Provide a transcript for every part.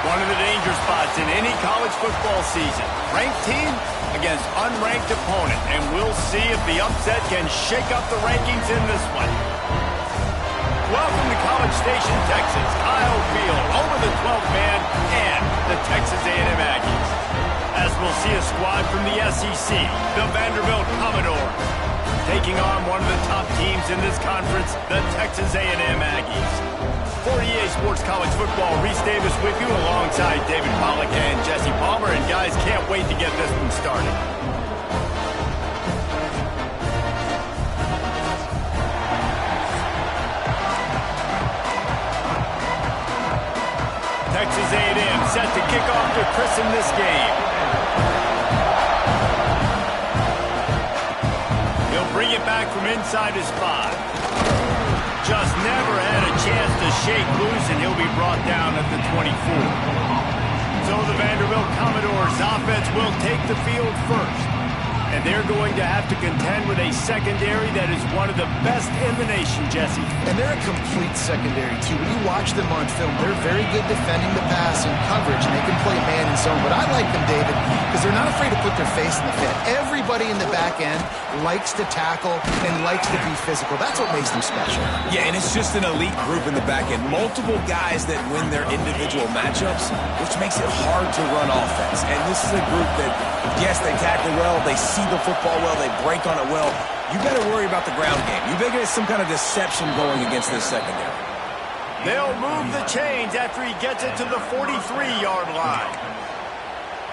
One of the danger spots in any college football season. Ranked team against unranked opponent. And we'll see if the upset can shake up the rankings in this one. Welcome to College Station, Texas. Kyle Field, over the 12th man, and the Texas A&M Aggies. As we'll see a squad from the SEC, the Vanderbilt Commodores, taking on one of the top teams in this conference, the Texas A&M Aggies. For EA Sports College Football, Reese Davis with you alongside David Pollack and Jesse Palmer. And guys, can't wait to get this one started. Texas A&M set to kick off to christen this game. He'll bring it back from inside his 5. Just never had a chance to shake loose, and he'll be brought down at the 24. So the Vanderbilt Commodores offense will take the field first. And they're going to have to contend with a secondary that is one of the best in the nation, Jesse. And they're a complete secondary, too. When you watch them on film, they're very good defending the pass and coverage, and they can play man and zone. But I like them, David, because they're not afraid to put their face in the pit. Everybody in the back end likes to tackle and likes to be physical. That's what makes them special. Yeah, and it's just an elite group in the back end. Multiple guys that win their individual matchups, which makes it hard to run offense. And this is a group that, yes, they tackle well, they see the football well, they break on it well. You got to worry about the ground game. You think there's some kind of deception going against this secondary. They'll move the chains after he gets it to the 43-yard line.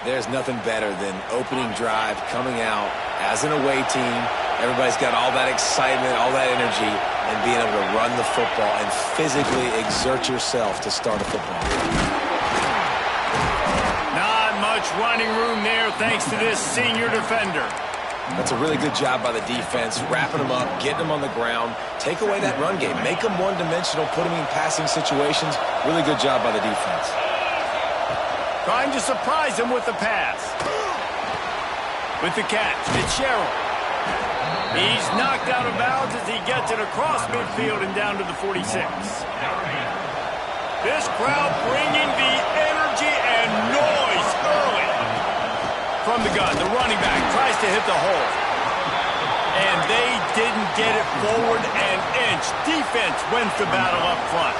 There's nothing better than opening drive, coming out as an away team. Everybody's got all that excitement, all that energy, and being able to run the football and physically exert yourself to start a football. Not much running room there thanks to this senior defender. That's a really good job by the defense, wrapping them up, getting them on the ground, take away that run game, make them one-dimensional, put them in passing situations. Really good job by the defense. Trying to surprise him with the pass. With the catch, it's Sherrill. He's knocked out of bounds as he gets it across midfield and down to the 46. This crowd bringing the energy and noise early. From the gun, the running back tries to hit the hole. And they didn't get it forward an inch. Defense wins the battle up front.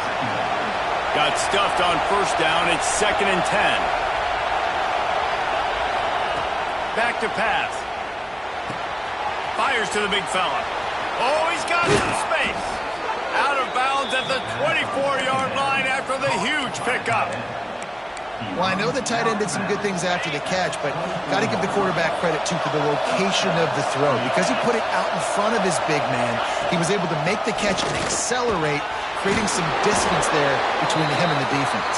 Got stuffed on first down. It's 2nd and 10. Back to pass. Fires to the big fella. Oh, he's got some space. Out of bounds at the 24-yard line after the huge pickup. Well, I know the tight end did some good things after the catch, but got to give the quarterback credit, too, for the location of the throw. Because he put it out in front of his big man, he was able to make the catch and accelerate, creating some distance there between him and the defense.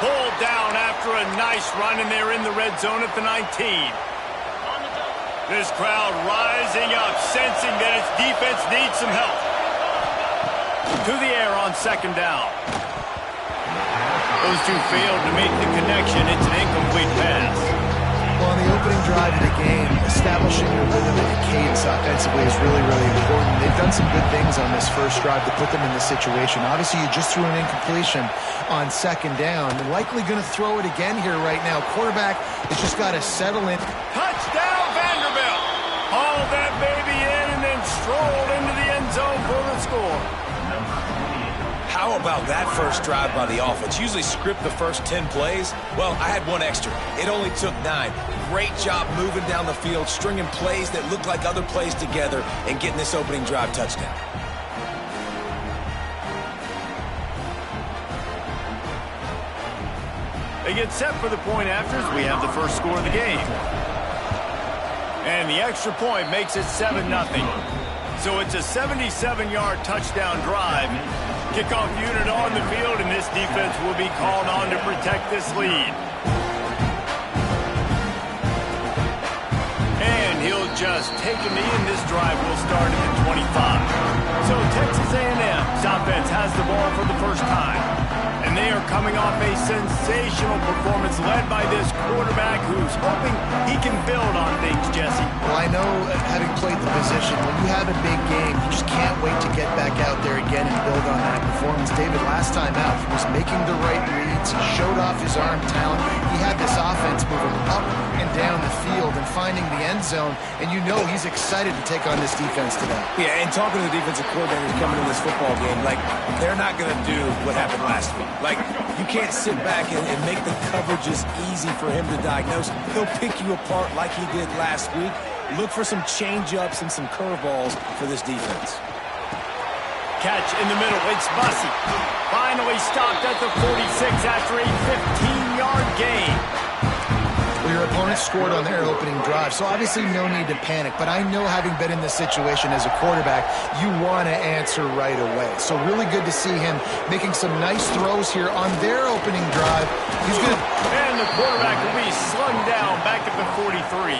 Pulled down after a nice run, and they're in the red zone at the 19. This crowd rising up, sensing that its defense needs some help. To the air on 2nd down. Those two failed to make the connection. It's an incomplete pass. Well, on the opening drive of the game, establishing your rhythm and cadence offensively is really, really important. They've done some good things on this first drive to put them in this situation. Obviously, you just threw an incompletion on 2nd down. They're likely going to throw it again here right now. Quarterback has just got to settle in. Touchdown, Vanderbilt! Hauled that baby in and then strolled into the end zone for the score. How about that first drive by the offense? Usually script the first 10 plays. Well, I had one extra. It only took 9. Great job moving down the field, stringing plays that look like other plays together, and getting this opening drive touchdown. They get set for the point afters. We have the first score of the game. And the extra point makes it 7-0. So it's a 77-yard touchdown drive. Kickoff unit on the field, and this defense will be called on to protect this lead. And he'll just take a knee, and this drive will start at the 25. So Texas A&M's offense has the ball for the first time. And And they are coming off a sensational performance led by this quarterback who's hoping he can build on things, Jesse. Well, I know, having played the position, when you have a big game, you just can't wait to get back out there again and build on that performance. David, last time out, he was making the right reads. He showed off his arm talent. He had this offense moving up and down the field and finding the end zone, and you know he's excited to take on this defense today. Yeah, and talking to the defensive coordinators coming in this football game, like, they're not going to do what happened last week. Like, you can't sit back and make the coverages easy for him to diagnose. He'll pick you apart like he did last week. Look for some change-ups and some curveballs for this defense. Catch in the middle. It's Bussey. Finally stopped at the 46 after a 15-yard gain. Well, your opponent scored on their opening drive, so obviously no need to panic. But I know, having been in this situation as a quarterback, you want to answer right away. So really good to see him making some nice throws here on their opening drive. He's good. And the quarterback will be slung down back at the 43.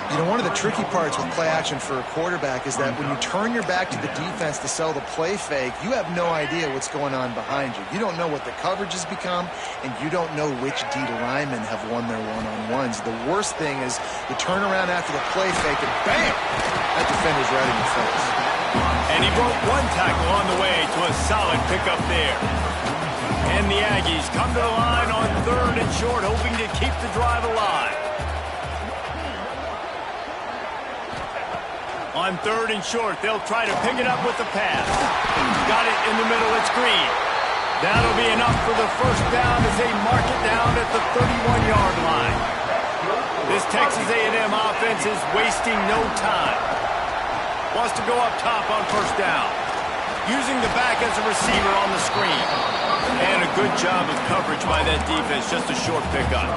You know, one of the tricky parts with play action for a quarterback is that when you turn your back to the defense to sell the play fake, you have no idea what's going on behind you. You don't know what the coverage has become, and you don't know which D linemen have won their one-on-ones. The worst thing is you turn around after the play fake, and bam! That defender's right in your face. And he broke one tackle on the way to a solid pickup there. And the Aggies come to the line on 3rd and short, hoping to keep the drive alive. On 3rd and short, they'll try to pick it up with the pass. Got it in the middle, it's Green. That'll be enough for the first down as they mark it down at the 31-yard line. This Texas A&M offense is wasting no time. Wants to go up top on first down. Using the back as a receiver on the screen. And a good job of coverage by that defense, just a short pickup.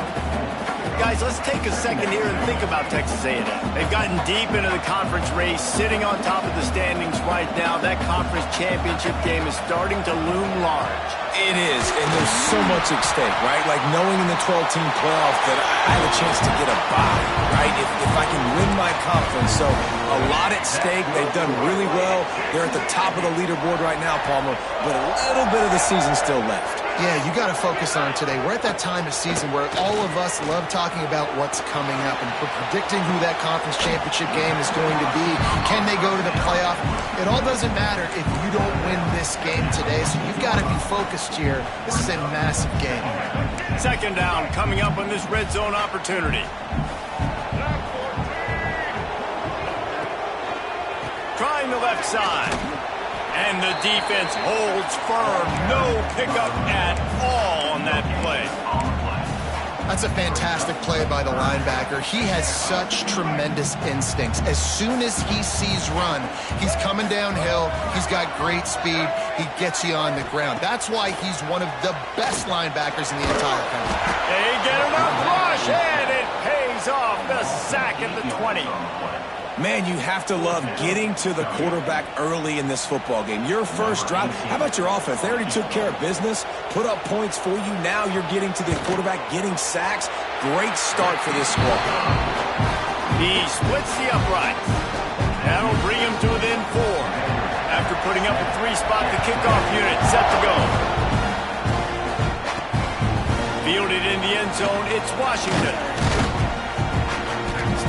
Guys, let's take a second here and think about Texas A&M. They've gotten deep into the conference race, sitting on top of the standings right now. That conference championship game is starting to loom large. It is, and there's so much at stake, right? Like knowing in the 12-team playoff that I have a chance to get a bye, right? If I can win my conference. So a lot at stake. They've done really well. They're at the top of the leaderboard right now, Palmer, but a little bit of the season still left. Yeah, you got to focus on today. We're at that time of season where all of us love talking about what's coming up and predicting who that conference championship game is going to be. Can they go to the playoff? It all doesn't matter if you don't win this game today, so you've got to be focused here. This is a massive game. 2nd down coming up on this red zone opportunity. Trying the left side. And the defense holds firm. No pickup at all on that play. That's a fantastic play by the linebacker. He has such tremendous instincts. As soon as he sees run, he's coming downhill. He's got great speed. He gets you on the ground. That's why he's one of the best linebackers in the entire country. They get enough rush, and it pays off. The sack at the 20. Man, you have to love getting to the quarterback early in this football game. Your first drive, how about your offense? They already took care of business, put up points for you. Now you're getting to the quarterback, getting sacks. Great start for this squad. He splits the uprights. That'll bring him to within 4. After putting up a 3-spot, the kickoff unit set to go. Fielded in the end zone, it's Washington.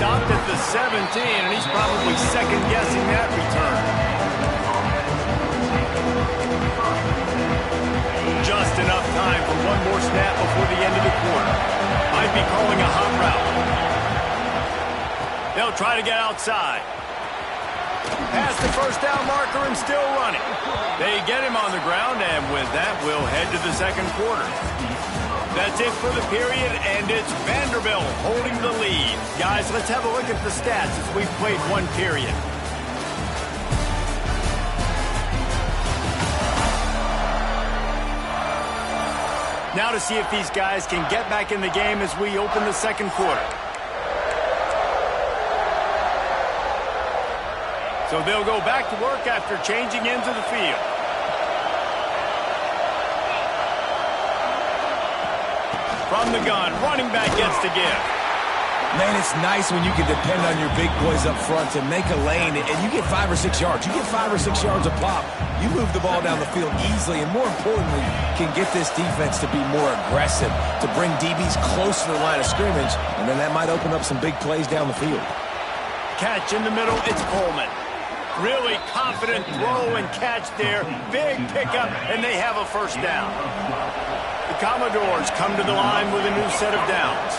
Stopped at the 17, and he's probably second-guessing that return. Just enough time for one more snap before the end of the quarter. Might be calling a hot route. They'll try to get outside. Past the first down marker and still running. They get him on the ground, and with that, we'll head to the second quarter. That's it for the period, and it's Vanderbilt holding the lead. Guys, let's have a look at the stats as we've played one period. Now to see if these guys can get back in the game as we open the second quarter. So they'll go back to work after changing into the field. From the gun, running back gets to give. Man, it's nice when you can depend on your big boys up front to make a lane, and you get 5 or 6 yards. You get 5 or 6 yards a pop. You move the ball down the field easily, and more importantly, can get this defense to be more aggressive, to bring DBs close to the line of scrimmage, and then that might open up some big plays down the field. Catch in the middle, it's Coleman. Really confident throw and catch there. Big pickup, and they have a first down. The Commodores come to the line with a new set of downs.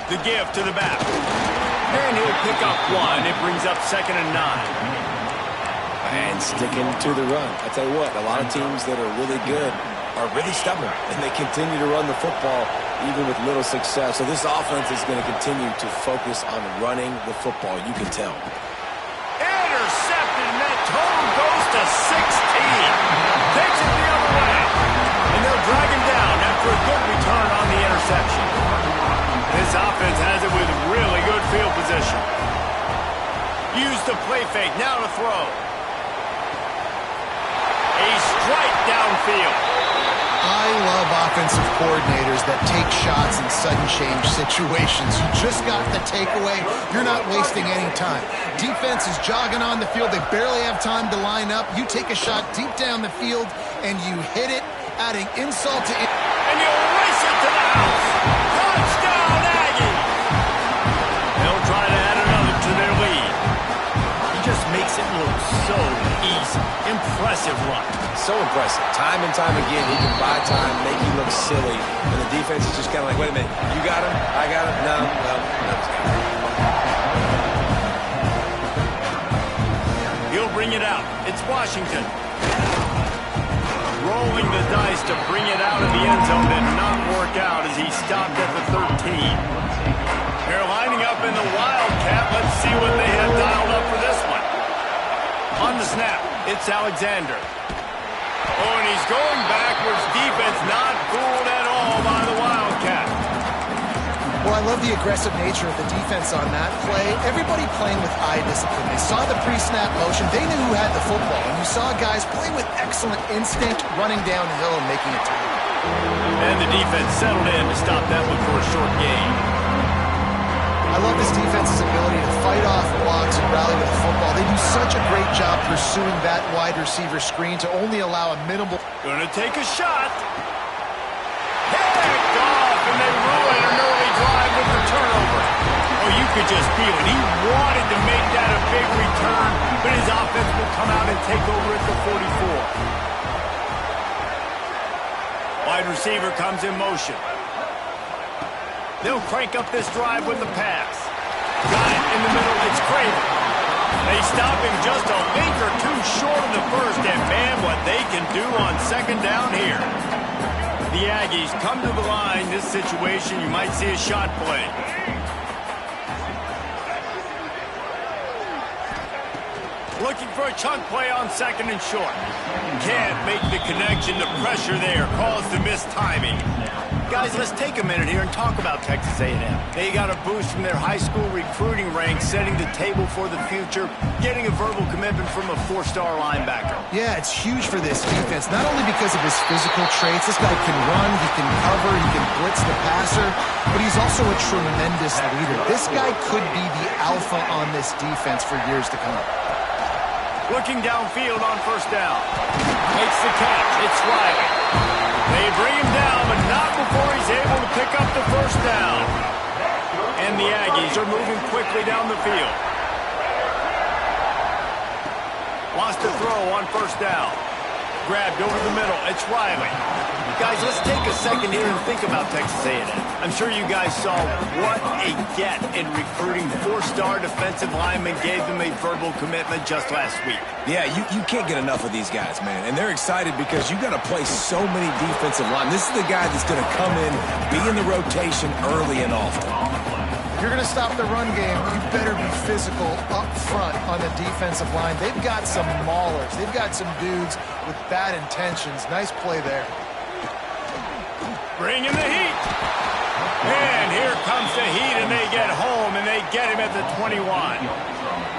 The give to the back. And he'll pick up 1. It brings up 2nd and 9. And sticking to the run. I tell you what, a lot of teams that are really good are really stubborn, and they continue to run the football even with little success. So this offense is going to continue to focus on running the football. You can tell. Intercepted, and that total goes to 16. Takes it the other way. And they'll drag him down after a good return on the interception. This offense has it with really good field position. Use the play fake, now to throw. A strike downfield. I love offensive coordinators that take shots in sudden change situations. You just got the takeaway. You're not wasting any time. Defense is jogging on the field. They barely have time to line up. You take a shot deep down the field, and you hit it, adding insult to injury. And you race it to the house. Touchdown, Aggie. They'll try to add another to their lead. He just makes it look so easy. Impressive run. So impressive. Time and time again, he can buy time, make you look silly, and the defense is just kind of like, wait a minute, you got him? I got him? No, well, he'll bring it out. It's Washington. Rolling the dice to bring it out of the end zone did not work out as he stopped at the 13. They're lining up in the Wildcat. Let's see what they have dialed up for this one. On the snap, it's Alexander. Oh, and he's going backwards. Defense not fooled at all by the Wildcat. Well, I love the aggressive nature of the defense on that play. Everybody playing with eye discipline. They saw the pre-snap motion. They knew who had the football. And you saw guys play with excellent instinct, running downhill and making a tackle. And the defense settled in to stop that one for a short gain. I love this defense's ability to fight off blocks and rally to the football. They do such a great job pursuing that wide receiver screen to only allow a minimal... Gonna take a shot. Picked off, and they ruin an early drive with the turnover. Oh, you could just feel it. He wanted to make that a big return, but his offense will come out and take over at the 44. Wide receiver comes in motion. They'll crank up this drive with the pass. Got it in the middle. It's Craven. They stop him just a link or two short of the first, and man, what they can do on 2nd down here. The Aggies come to the line. This situation, you might see a shot play. Looking for a chunk play on 2nd and short. Can't make the connection. The pressure there caused the missed timing. Guys, let's take a minute here and talk about Texas A&M. They got a boost from their high school recruiting ranks, setting the table for the future, getting a verbal commitment from a 4-star linebacker. Yeah, it's huge for this defense, not only because of his physical traits. This guy can run, he can cover, he can blitz the passer, but he's also a tremendous leader. This guy could be the alpha on this defense for years to come. Looking downfield on 1st down. Makes the catch. It's Riley. They bring him down, but not before he's able to pick up the 1st down. And the Aggies are moving quickly down the field. Wants to throw on 1st down. Grabbed over the middle. It's Riley. Guys, let's take a second here and think about Texas A&M. I'm sure you guys saw what a get in recruiting. 4-star defensive linemen gave them a verbal commitment just last week. Yeah, you can't get enough of these guys, man. And they're excited because you got to play so many defensive line. This is the guy that's going to come in, be in the rotation early and often. If you're going to stop the run game, you better be physical up front on the defensive line. They've got some maulers. They've got some dudes with bad intentions. Nice play there. Bring in the heat. And here comes the heat, and they get home, and they get him at the 21.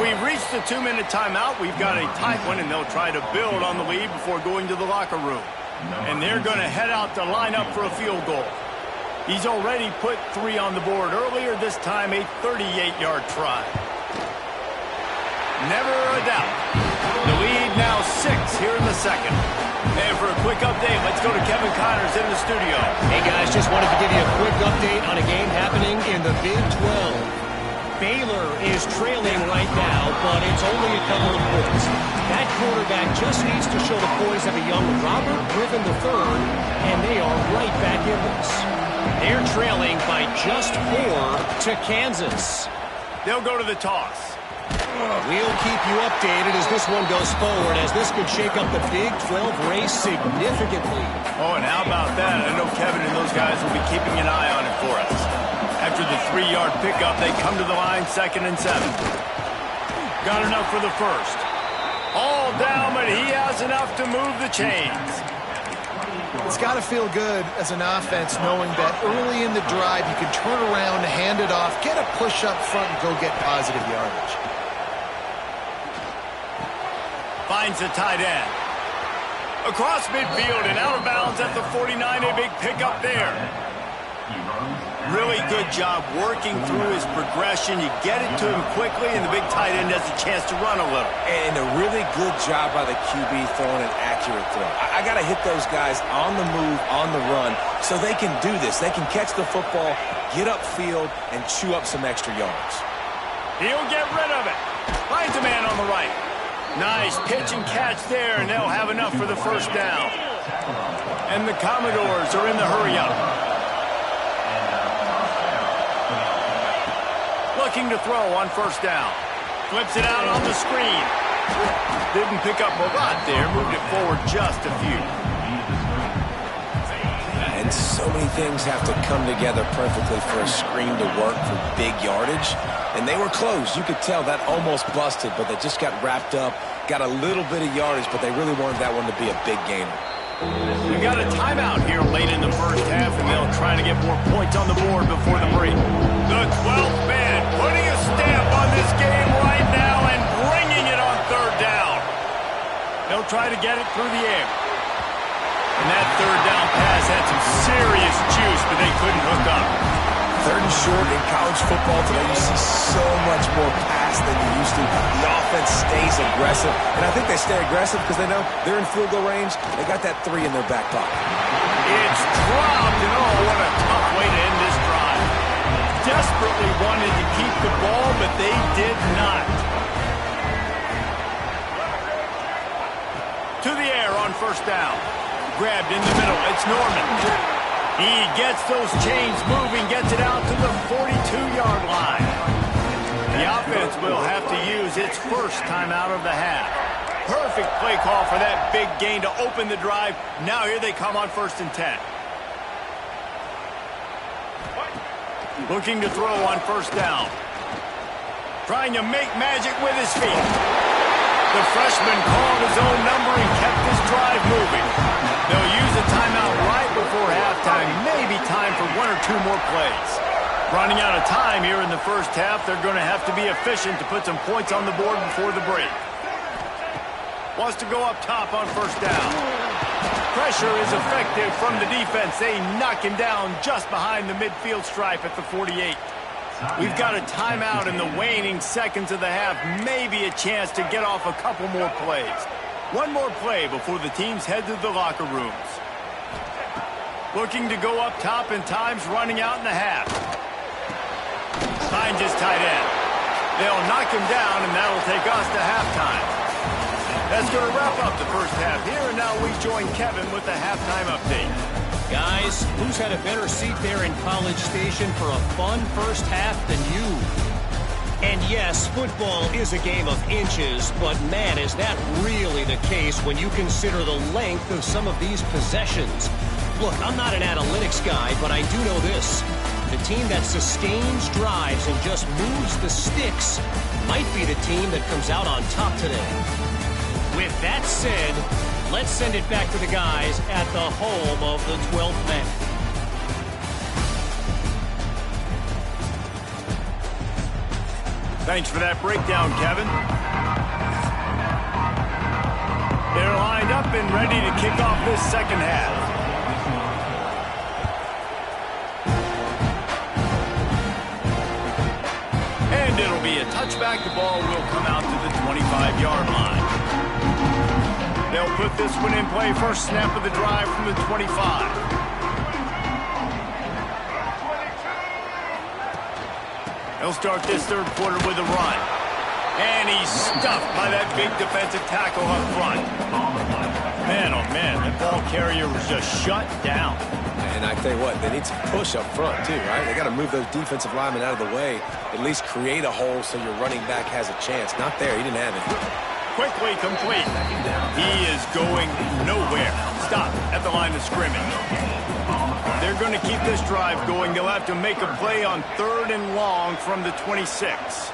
We've reached the 2-minute timeout. We've got a tight one, and they'll try to build on the lead before going to the locker room. And they're going to head out to line up for a field goal. He's already put 3 on the board earlier, this time a 38-yard try. Never a doubt. The lead now 6 here in the second. And for a quick update, let's go to Kevin Connors in the studio. Hey guys, just wanted to give you a quick update on a game happening in the Big 12. Baylor is trailing right now, but it's only a couple of points. That quarterback just needs to show the poise of a young Robert Griffin III, and they are right back in this. They're trailing by just 4 to Kansas. They'll go to the toss. We'll keep you updated as this one goes forward, as this could shake up the Big 12 race significantly. Oh, and how about that? I know Kevin and those guys will be keeping an eye on it for us. After the 3-yard pickup, they come to the line, 2nd and 7. Got enough for the first. All down, but he has enough to move the chains. It's got to feel good as an offense knowing that early in the drive you can turn around, hand it off, get a push up front, and go get positive yardage. Finds the tight end. Across midfield and out of bounds at the 49, a big pickup there. Really good job working through his progression. You get it to him quickly, and the big tight end has a chance to run a little. And a really good job by the QB throwing an accurate throw. I got to hit those guys on the move, on the run, so they can do this. They can catch the football, get upfield, and chew up some extra yards. He'll get rid of it. Finds a man on the right. Nice pitch and catch there, and they'll have enough for the first down. And the Commodores are in the hurry-up. Looking to throw on first down. Flips it out on the screen. Didn't pick up a lot there. Moved it forward just a few. And so many things have to come together perfectly for a screen to work for big yardage. And they were close. You could tell that almost busted, but they just got wrapped up, got a little bit of yardage, but they really wanted that one to be a big gainer. We've got a timeout here late in the first half, and they'll try to get more points on the board before the break. The 12th man putting a stamp on this game right now and bringing it on third down. They'll try to get it through the air. And that third down pass had some serious juice, but they couldn't hook up. 3rd and short in college football today, you see so much more pass than you used to. The offense stays aggressive, and I think they stay aggressive because they know they're in field goal range. They got that 3 in their back pocket. It's dropped, and oh, what a tough way to end this drive. Desperately wanted to keep the ball, but they did not. To the air on first down. Grabbed in the middle. It's Norman. He gets those chains moving, gets it out to the 42-yard line. The offense will have to use its first timeout of the half. Perfect play call for that big gain to open the drive. Now here they come on 1st and 10. Looking to throw on first down. Trying to make magic with his feet. The freshman called his own number and kept this drive moving. They'll use a timeout right before halftime. Maybe time for 1 or 2 more plays. Running out of time here in the first half. They're going to have to be efficient to put some points on the board before the break. Wants to go up top on first down. Pressure is effective from the defense. They knock him down just behind the midfield stripe at the 48. We've got a timeout in the waning seconds of the half. Maybe a chance to get off a couple more plays. 1 more play before the teams head to the locker rooms. Looking to go up top, and time's running out in the half. Finds his tight end. They'll knock him down, and that'll take us to halftime. That's going to wrap up the first half here, and now we join Kevin with the halftime update. Guys, who's had a better seat there in College Station for a fun first half than you? And yes, football is a game of inches, but man, is that really the case when you consider the length of some of these possessions. Look, I'm not an analytics guy, but I do know this. The team that sustains drives and just moves the sticks might be the team that comes out on top today. With that said, let's send it back to the guys at the home of the 12th man. Thanks for that breakdown, Kevin. They're lined up and ready to kick off this second half. And it'll be a touchback. The ball will come out to the 25-yard line. They'll put this one in play. First snap of the drive from the 25. They'll start this third quarter with a run. And he's stuffed by that big defensive tackle up front. Man, oh man, the ball carrier was just shut down. And I tell you what, they need some push up front too, right? They got to move those defensive linemen out of the way, at least create a hole so your running back has a chance. Not there, he didn't have it. Quickly complete. He is going nowhere. Stop at the line of scrimmage. They're going to keep this drive going. They'll have to make a play on 3rd and long from the 26.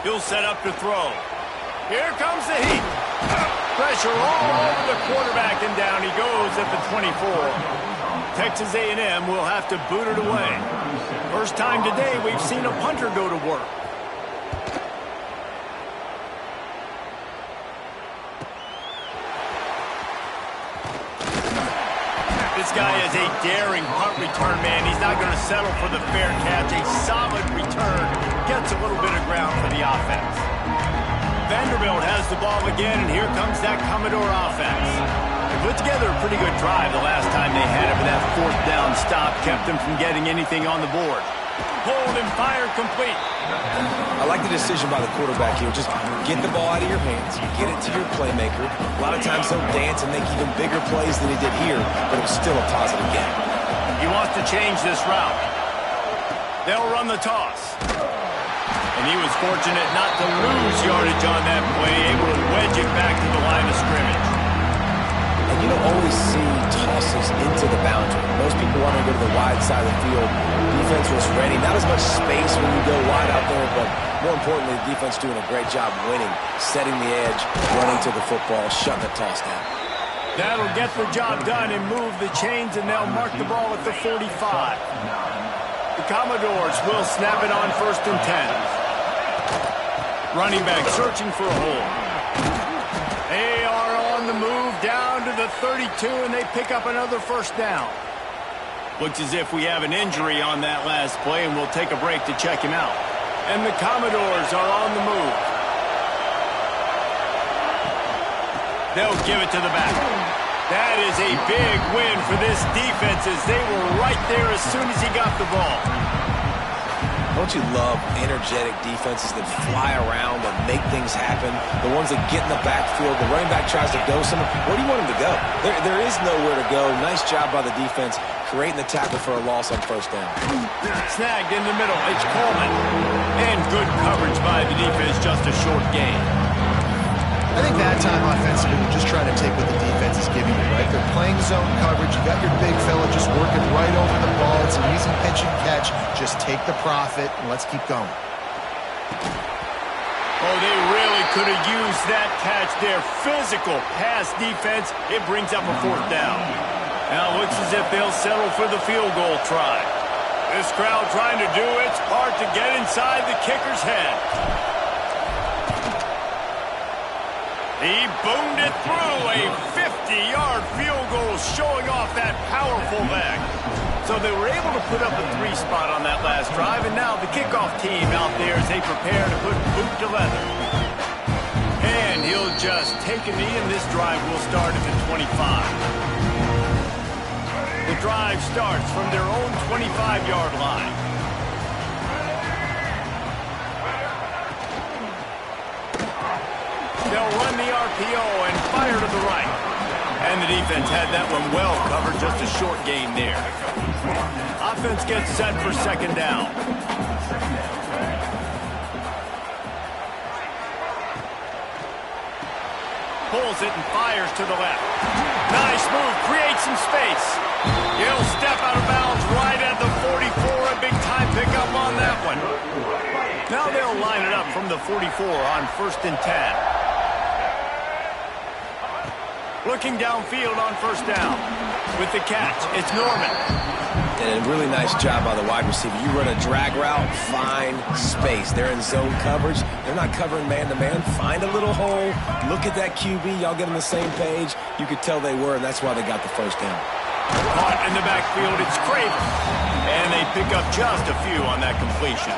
He'll set up to throw. Here comes the heat. Pressure all over the quarterback, and down he goes at the 24. Texas A&M will have to boot it away. First time today we've seen a punter go to work. This guy is a daring punt return man. He's not going to settle for the fair catch. A solid return gets a little bit of ground for the offense. Vanderbilt has the ball again, and here comes that Commodore offense. They put together a pretty good drive the last time they had it, but that 4th down stop kept them from getting anything on the board. Hold and fire complete. I like the decision by the quarterback here. Just get the ball out of your hands, get it to your playmaker. A lot of times he'll dance and make even bigger plays than he did here, but it was still a positive game. He wants to change this route. They'll run the toss. And he was fortunate not to lose yardage on that play, able to wedge it back to the line of scrimmage. And you don't always see tosses into the boundary. Most people want to go to the wide side of the field. Defense was ready. Not as much space when you go wide out there, but more importantly, the defense doing a great job winning, setting the edge, running to the football, shutting the toss down. That'll get the job done and move the chains, and they'll mark the ball at the 45. The Commodores will snap it on 1st and 10. Running back searching for a hole. They are on the move down to the 32, and they pick up another 1st down. Looks as if we have an injury on that last play, and we'll take a break to check him out. And the Commodores are on the move. They'll give it to the back. That is a big win for this defense, as they were right there as soon as he got the ball. Don't you love energetic defenses that fly around and make things happen? The ones that get in the backfield, the running back tries to go somewhere. Where do you want him to go? There is nowhere to go. Nice job by the defense, creating the tackle for a loss on 1st down. Snagged in the middle. It's Coleman. And good coverage by the defense, just a short gain. I think that time offensively, we're just trying to take what the defense is giving you, right? They're playing zone coverage. You got your big fella just working right over the ball. It's an easy pitch and catch. Just take the profit, and let's keep going. Oh, they really could have used that catch there. Physical pass defense. It brings up a 4th down. Now it looks as if they'll settle for the field goal try. This crowd trying to do its part to get inside the kicker's head. He boomed it through, a 50-yard field goal showing off that powerful leg. So they were able to put up a 3 spot on that last drive, and now the kickoff team out there as they prepare to put boot to leather. And he'll just take a knee, and this drive will start at the 25. The drive starts from their own 25-yard line. They'll run the RPO and fire to the right. And the defense had that one well covered, just a short gain there. Offense gets set for 2nd down. Pulls it and fires to the left. Nice move, creates some space. He'll step out of bounds right at the 44, a big time pickup on that one. Now they'll line it up from the 44 on 1st and 10. Looking downfield on 1st down. With the catch, it's Norman. And a really nice job by the wide receiver. You run a drag route, find space. They're in zone coverage. They're not covering man-to-man. Find a little hole. Look at that QB. Y'all get on the same page. You could tell they were, and that's why they got the 1st down. Caught in the backfield, it's Craven. And they pick up just a few on that completion.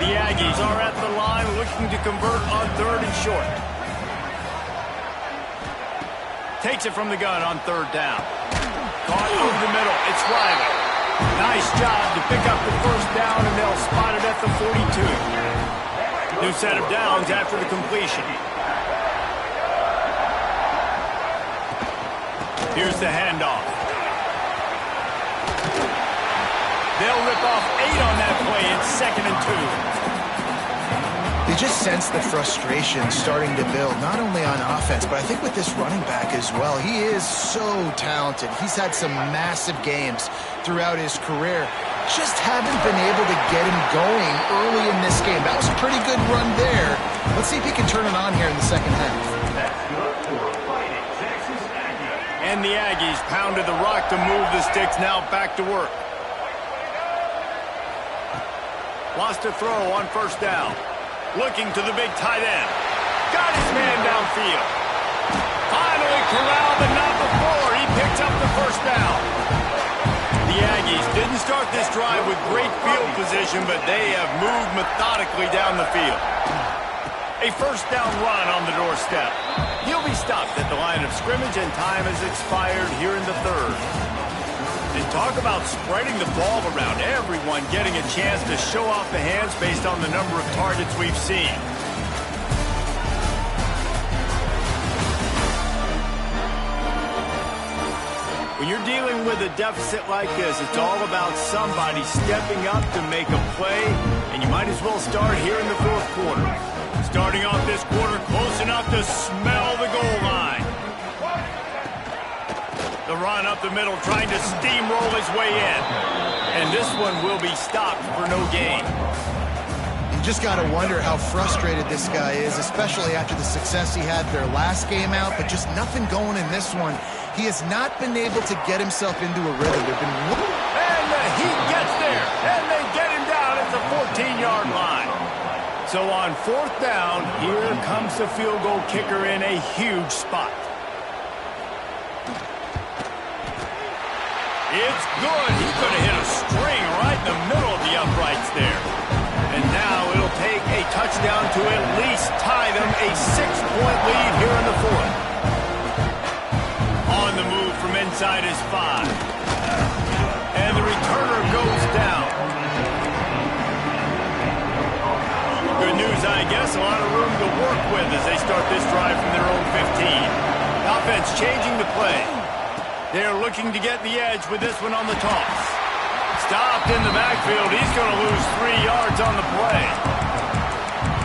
The Aggies are at the line looking to convert on 3rd and short. Takes it from the gun on 3rd down. Caught over the middle, it's Riley. Nice job to pick up the 1st down, and they'll spot it at the 42. New set of downs after the completion. Here's the handoff. They'll rip off 8 on that play. It's 2nd and 2. You just sense the frustration starting to build, not only on offense, but I think with this running back as well. He is so talented. He's had some massive games throughout his career. Just haven't been able to get him going early in this game. That was a pretty good run there. Let's see if he can turn it on here in the second half. And the Aggies pounded the rock to move the sticks, now back to work. Lost a throw on 1st down. Looking to the big tight end. Got his man downfield. Finally corralled, but not before. He picks up the 1st down. The Aggies didn't start this drive with great field position, but they have moved methodically down the field. A 1st down run on the doorstep. He'll be stopped at the line of scrimmage, and time has expired here in the 3rd. And talk about spreading the ball around, everyone getting a chance to show off the hands based on the number of targets we've seen. When you're dealing with a deficit like this, it's all about somebody stepping up to make a play, and you might as well start here in the 4th quarter. Starting off this quarter close enough to smell the goal line. The run up the middle, trying to steamroll his way in. And this one will be stopped for no gain. You just got to wonder how frustrated this guy is, especially after the success he had their last game out, but just nothing going in this one. He has not been able to get himself into a rhythm. And the Heat gets there, and they get him down at the 14-yard line. So on 4th down, here comes the field goal kicker in a huge spot. It's good. He could have hit a string right in the middle of the uprights there. And now it'll take a touchdown to at least tie them a 6-point lead here in the 4th. On the move from inside his 5. And the returner goes down. Good news, I guess. A lot of room to work with as they start this drive from their own 15. Offense changing the play. They're looking to get the edge with this one on the toss. Stopped in the backfield. He's going to lose 3 yards on the play.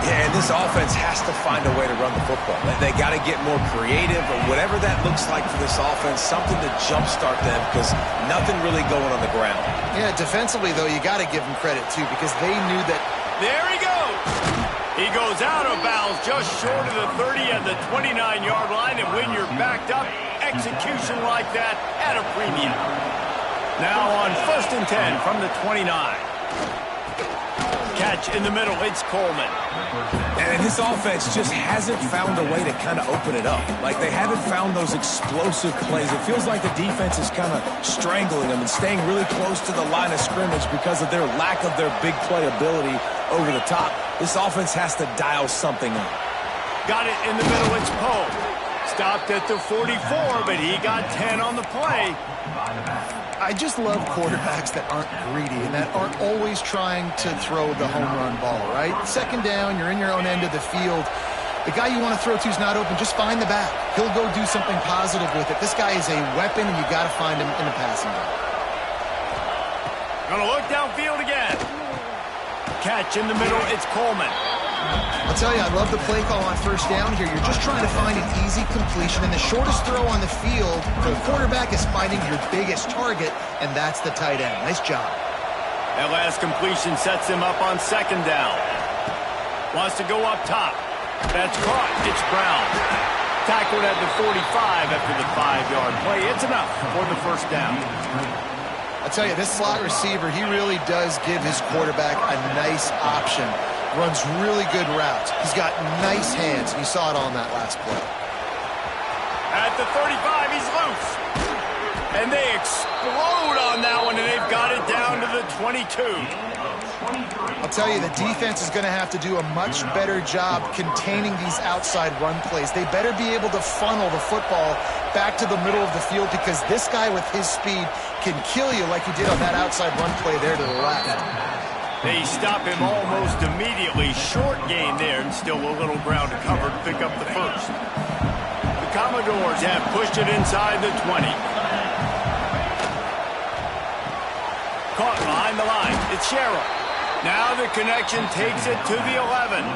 Yeah, and this offense has to find a way to run the football. They got to get more creative, or whatever that looks like for this offense, something to jumpstart them, because nothing really going on the ground. Yeah, defensively, though, you got to give them credit, too, because they knew that. There he goes. He goes out of bounds just short of the 30 at the 29-yard line, and when you're backed up, execution like that at a premium. Now on 1st and 10 from the 29. Catch in the middle, it's Coleman. And this offense just hasn't found a way to kind of open it up. Like, they haven't found those explosive plays. It feels like the defense is kind of strangling them and staying really close to the line of scrimmage because of their lack of their big play ability over the top. This offense has to dial something up. Got it in the middle, it's Poe. Stopped at the 44, but he got 10 on the play. I just love quarterbacks that aren't greedy and that aren't always trying to throw the home run ball, right? 2nd down, you're in your own end of the field. The guy you want to throw to is not open. Just find the back. He'll go do something positive with it. This guy is a weapon, and you got to find him in the passing game. Gonna look downfield again. Catch in the middle, it's Coleman. I'll tell you, I love the play call on 1st down here. You're just trying to find an easy completion, and the shortest throw on the field for the quarterback is finding your biggest target, and that's the tight end. Nice job. That last completion sets him up on 2nd down. Wants to go up top. That's caught. It's Brown. Tackled at the 45 after the 5-yard play. It's enough for the 1st down. I'll tell you, this slot receiver, he really does give his quarterback a nice option. Runs really good routes. He's got nice hands. You saw it on that last play. At the 35, he's loose. And they explode on that one, and they've got it down to the 22. I'll tell you, the defense is going to have to do a much better job containing these outside run plays. They better be able to funnel the football back to the middle of the field, because this guy with his speed can kill you like he did on that outside run play there to the left. They stop him almost immediately. Short gain there, and still a little ground to cover to pick up the first. The Commodores have pushed it inside the 20. Caught behind the line. It's Sherrill. Now the connection takes it to the 11.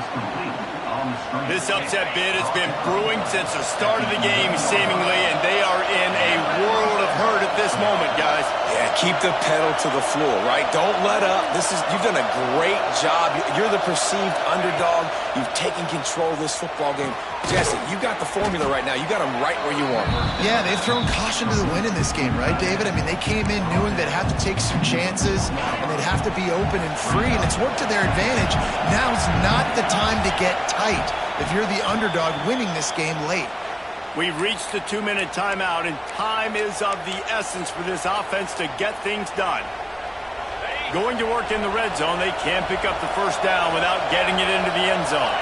This upset bid has been brewing since the start of the game, seemingly, and they are in a world of hurt at this moment, guys. Yeah, keep the pedal to the floor, right? Don't let up. You've done a great job. You're the perceived underdog. You've taken control of this football game. Jesse, you got the formula right now. You got them right where you want them. Yeah, they've thrown caution to the wind in this game, right, David? I mean, they came in knowing they'd have to take some chances, and they'd have to be open and free, and it's worked to their advantage. Now's not the time to get tight if you're the underdog winning this game late. We've reached the 2-minute timeout, and time is of the essence for this offense to get things done. Going to work in the red zone, they can't pick up the first down without getting it into the end zone.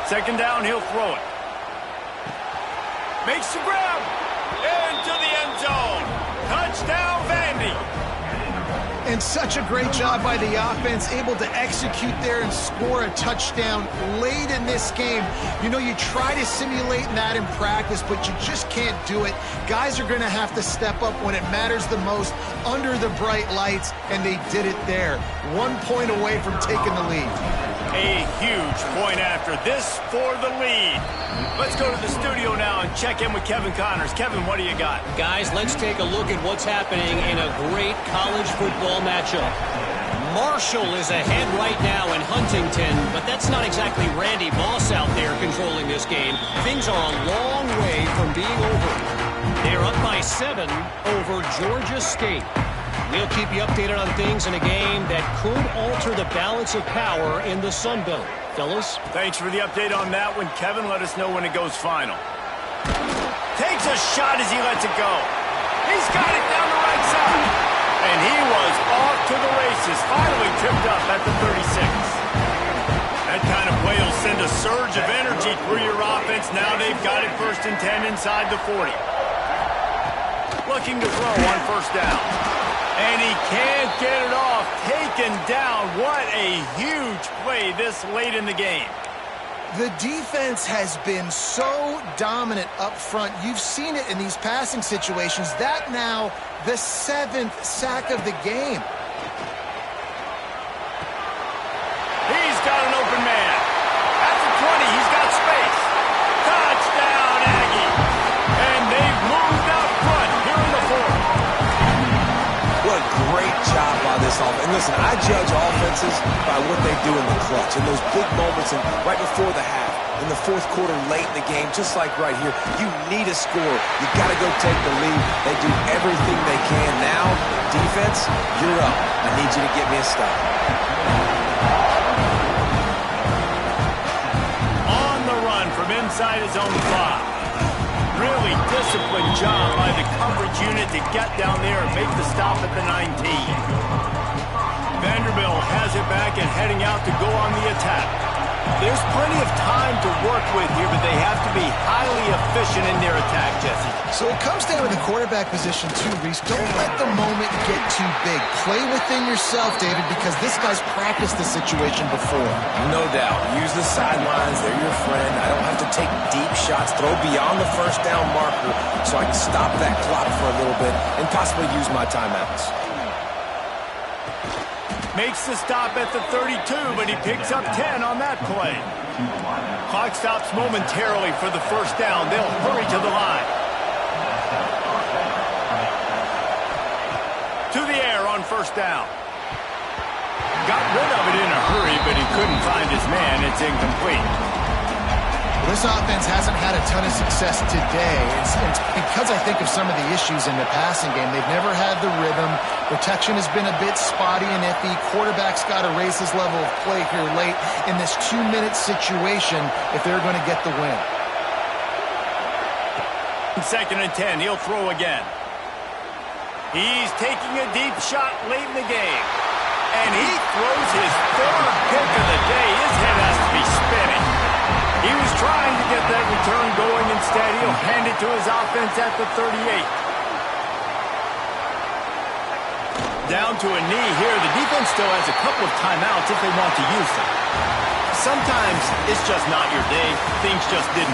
Second down, he'll throw it. Makes the grab. Into the end zone. Touchdown, Vandy. And such a great job by the offense, able to execute there and score a touchdown late in this game. You know, you try to simulate that in practice, but you just can't do it. Guys are going to have to step up when it matters the most under the bright lights, and they did it there. 1 point away from taking the lead. A huge point after this for the lead. Let's go to the studio now and check in with Kevin Connors. Kevin, what do you got? Guys, let's take a look at what's happening in a great college football matchup. Marshall is ahead right now in Huntington, but that's not exactly Randy Moss out there controlling this game. Things are a long way from being over. They're up by 7 over Georgia State. We'll keep you updated on things in a game that could alter the balance of power in the Sun Belt. Fellas? Thanks for the update on that one, Kevin. Let us know when it goes final. Takes a shot as he lets it go. He's got it down the right side. And he was off to the races. Finally tripped up at the 36. That kind of play will send a surge of energy through your offense. Now they've got it 1st and 10 inside the 40. Looking to throw on first down. And he can't get it off. Taken down. What a huge play this late in the game. The defense has been so dominant up front. You've seen it in these passing situations. That now the 7th sack of the game. He's got an open man. At the 20, he's got space. Touchdown, Aggie. And they've moved out front here in the 4th. What a great job by this offense. And listen, I judge offenses by what they do in the clutch, in those big moments and right before the half, in the 4th quarter, late in the game, just like right here. You need a score. You got to go take the lead. They do everything they can. Now, defense, you're up. I need you to get me a stop. On the run from inside his own 5. Really disciplined job by the coverage unit to get down there and make the stop at the 19. Vanderbilt has it back and heading out to go on the attack. There's plenty of time to work with here, but they have to be highly efficient in their attack, Jesse. So it comes down to the quarterback position too, Reese. Don't let the moment get too big. Play within yourself, David, because this guy's practiced the situation before. No doubt. Use the sidelines. They're your friend. I don't have to take deep shots. Throw beyond the first down marker so I can stop that clock for a little bit and possibly use my timeouts. Makes the stop at the 32, but he picks up 10 on that play. Clock stops momentarily for the first down. They'll hurry to the line. To the air on first down. Got rid of it in a hurry, but he couldn't find his man. It's incomplete. Well, this offense hasn't had a ton of success today. It's because I think of some of the issues in the passing game. They've never had the rhythm. Protection has been a bit spotty and iffy. Quarterback's got to raise his level of play here late in this 2-minute situation if they're going to get the win. Second and 10, he'll throw again. He's taking a deep shot late in the game. And he throws his third pick of the day. His head has to be spinning. He was trying to get that return going. Instead, he'll hand it to his offense at the 38. Down to a knee here. The defense still has a couple of timeouts if they want to use them. Sometimes it's just not your day. Things just didn't